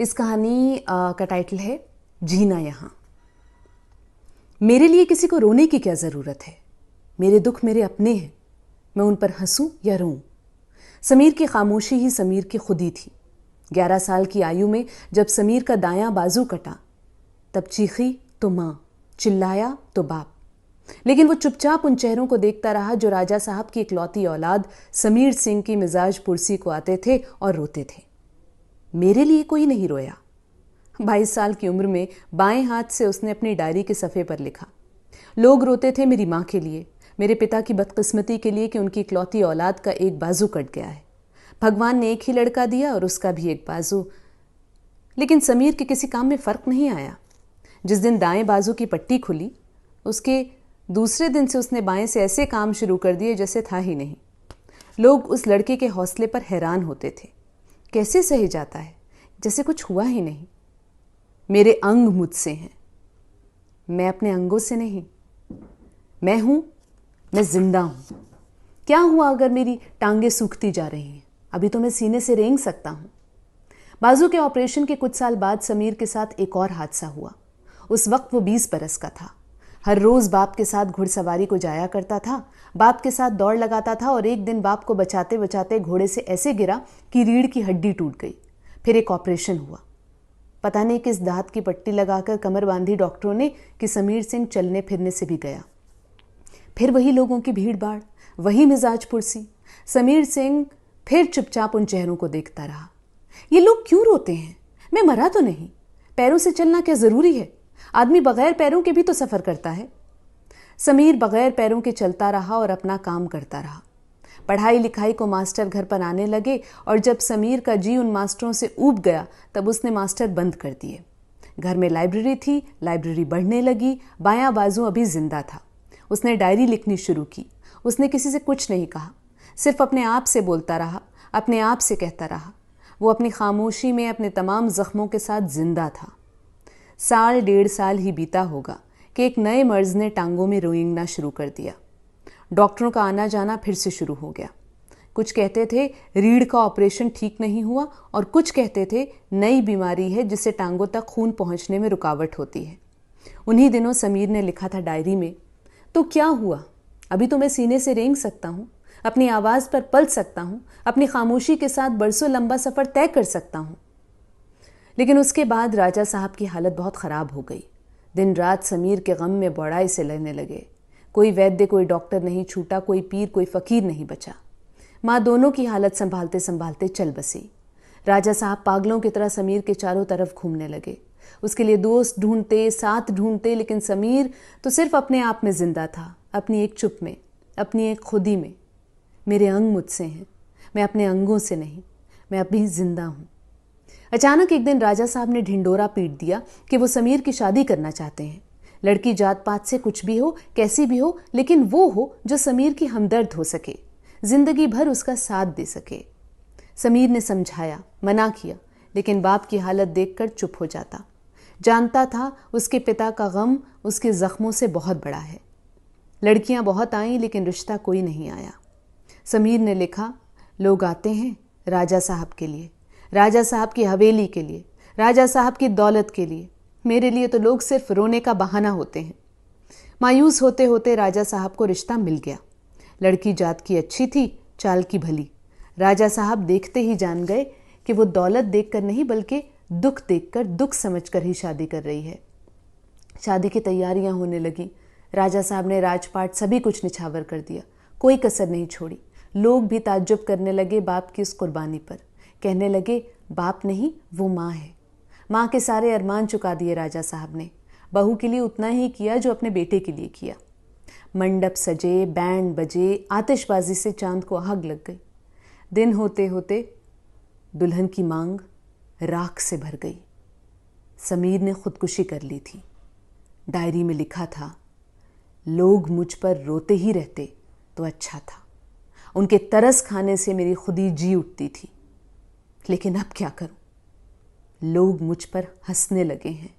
इस कहानी का टाइटल है जीना यहाँ। मेरे लिए किसी को रोने की क्या ज़रूरत है। मेरे दुख मेरे अपने हैं, मैं उन पर हंसूं या रोऊं। समीर की खामोशी ही समीर की खुदी थी। 11 साल की आयु में जब समीर का दायां बाजू कटा, तब चीखी तो माँ, चिल्लाया तो बाप। लेकिन वो चुपचाप उन चेहरों को देखता रहा जो राजा साहब की इकलौती औलाद समीर सिंह की मिजाज पुरसी को आते थे और रोते थे। मेरे लिए कोई नहीं रोया। 22 साल की उम्र में बाएं हाथ से उसने अपनी डायरी के सफ़े पर लिखा, लोग रोते थे मेरी माँ के लिए, मेरे पिता की बदकिस्मती के लिए कि उनकी इकलौती औलाद का एक बाजू कट गया है। भगवान ने एक ही लड़का दिया और उसका भी एक बाजू। लेकिन समीर के किसी काम में फ़र्क नहीं आया। जिस दिन दाएं बाजू की पट्टी खुली, उसके दूसरे दिन से उसने बाएं से ऐसे काम शुरू कर दिए जैसे था ही नहीं। लोग उस लड़के के हौसले पर हैरान होते थे। कैसे सही जाता है, जैसे कुछ हुआ ही नहीं। मेरे अंग मुझसे हैं, मैं अपने अंगों से नहीं। मैं हूं, मैं जिंदा हूं। क्या हुआ अगर मेरी टांगें सूखती जा रही हैं? अभी तो मैं सीने से रेंग सकता हूं। बाजू के ऑपरेशन के कुछ साल बाद समीर के साथ एक और हादसा हुआ। उस वक्त वो 20 बरस का था। हर रोज बाप के साथ घुड़सवारी को जाया करता था, बाप के साथ दौड़ लगाता था और एक दिन बाप को बचाते बचाते घोड़े से ऐसे गिरा कि रीढ़ की हड्डी टूट गई। फिर एक ऑपरेशन हुआ। पता नहीं किस दांत की पट्टी लगाकर कमर बांधी डॉक्टरों ने कि समीर सिंह चलने फिरने से भी गया। फिर वही लोगों की भीड़ भाड़, वही मिजाज पुरसी। समीर सिंह फिर चुपचाप उन चेहरों को देखता रहा। ये लोग क्यों रोते हैं? मैं मरा तो नहीं। पैरों से चलना क्या जरूरी है? आदमी बगैर पैरों के भी तो सफर करता है। समीर बगैर पैरों के चलता रहा और अपना काम करता रहा। पढ़ाई लिखाई को मास्टर घर पर आने लगे और जब समीर का जी उन मास्टरों से ऊब गया तब उसने मास्टर बंद कर दिए। घर में लाइब्रेरी थी, लाइब्रेरी बढ़ने लगी। बायां बाजू अभी जिंदा था। उसने डायरी लिखनी शुरू की। उसने किसी से कुछ नहीं कहा, सिर्फ अपने आप से बोलता रहा, अपने आप से कहता रहा। वो अपनी खामोशी में अपने तमाम जख्मों के साथ जिंदा था। साल 1.5 साल ही बीता होगा कि एक नए मर्ज ने टांगों में रोइंगना शुरू कर दिया। डॉक्टरों का आना जाना फिर से शुरू हो गया। कुछ कहते थे रीढ़ का ऑपरेशन ठीक नहीं हुआ और कुछ कहते थे नई बीमारी है जिससे टांगों तक खून पहुंचने में रुकावट होती है। उन्हीं दिनों समीर ने लिखा था डायरी में, तो क्या हुआ, अभी तो मैं सीने से रेंग सकता हूँ, अपनी आवाज़ पर पल सकता हूँ, अपनी खामोशी के साथ बरसों लंबा सफ़र तय कर सकता हूँ। लेकिन उसके बाद राजा साहब की हालत बहुत ख़राब हो गई। दिन रात समीर के गम में बौड़ाई से लड़ने लगे। कोई वैद्य, कोई डॉक्टर नहीं छूटा, कोई पीर, कोई फ़कीर नहीं बचा। माँ दोनों की हालत संभालते संभालते चल बसी। राजा साहब पागलों की तरह समीर के चारों तरफ घूमने लगे। उसके लिए दोस्त ढूंढते, साथ ढूंढते, लेकिन समीर तो सिर्फ अपने आप में जिंदा था, अपनी एक चुप में, अपनी एक खुदी में। मेरे अंग मुझसे हैं, मैं अपने अंगों से नहीं, मैं अभी जिंदा हूँ। अचानक एक दिन राजा साहब ने ढिंडोरा पीट दिया कि वो समीर की शादी करना चाहते हैं। लड़की जात पात से कुछ भी हो, कैसी भी हो, लेकिन वो हो जो समीर की हमदर्द हो सके, जिंदगी भर उसका साथ दे सके। समीर ने समझाया, मना किया, लेकिन बाप की हालत देखकर चुप हो जाता। जानता था उसके पिता का गम उसके जख्मों से बहुत बड़ा है। लड़कियां बहुत आईं लेकिन रिश्ता कोई नहीं आया। समीर ने लिखा, लोग आते हैं राजा साहब के लिए, राजा साहब की हवेली के लिए, राजा साहब की दौलत के लिए। मेरे लिए तो लोग सिर्फ रोने का बहाना होते हैं। मायूस होते होते राजा साहब को रिश्ता मिल गया। लड़की जात की अच्छी थी, चाल की भली। राजा साहब देखते ही जान गए कि वो दौलत देखकर नहीं बल्कि दुख देखकर, दुख समझकर ही शादी कर रही है। शादी की तैयारियां होने लगी। राजा साहब ने राजपाट सभी कुछ निछावर कर दिया, कोई कसर नहीं छोड़ी। लोग भी ताज्जुब करने लगे बाप की उस कुर्बानी पर। कहने लगे बाप नहीं, वो माँ है। माँ के सारे अरमान चुका दिए राजा साहब ने। बहू के लिए उतना ही किया जो अपने बेटे के लिए किया। मंडप सजे, बैंड बजे, आतिशबाजी से चांद को आग लग गई। दिन होते होते दुल्हन की मांग राख से भर गई। समीर ने खुदकुशी कर ली थी। डायरी में लिखा था, लोग मुझ पर रोते ही रहते तो अच्छा था। उनके तरस खाने से मेरी खुदी जी उठती थी। लेकिन अब क्या करूं? लोग मुझ पर हंसने लगे हैं।